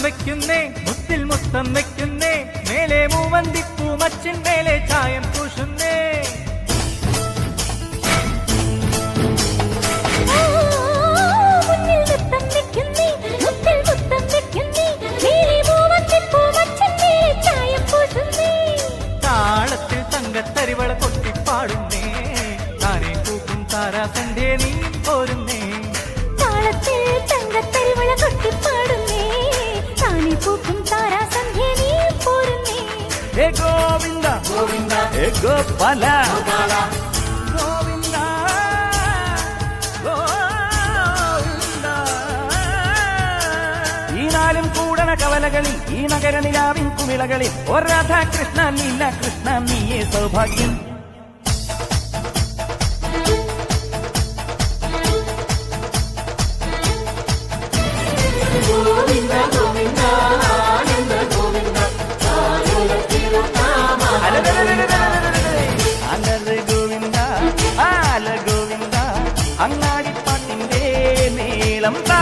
വെക്കുന്നേ മുത്തിൽ മുത്തം വെക്കുന്നേ മേലെ മൂവന്തിപ്പൂ മച്ചിൻ മേലെ ചായം പൂശുന്നേ താളത്തിൽ തങ്കത്തരിവള കൊട്ടിപ്പാടുന്നേ താനേ പൂക്കും താരാസന്ധേ നീ പോരുന്നേ താളത്തിൽ തങ്കത്തരിവള കൊട്ടിപ്പാടുന്നേ താനേ പൂക്കും താരാസന്ധേ നീ പോരുന്നേ ഹേ ഗോവിന്ദ ഗോവിന്ദ ഹേ ഗോപാല ഗോപാല ഗോവിന്ദ ഗോവിന്ദ ഈ നാലും കൂടണ കവലകളിൽ ഈ നഗര നിലാവിൻ കുമിളകളിൽ ഓ രാധാകൃഷ്ണ നീല കൃഷ്ണ നീയേ സൗഭാഗ്യം ഗോവിന്ദ ഗോവിന്ദ ആനന്ദ ഗോവിന്ദ അലർ ഗോവിന്ദ ആല ഗോവിന്ദ അങ്ങാടിപ്പാട്ടിന്റെ നീളം താ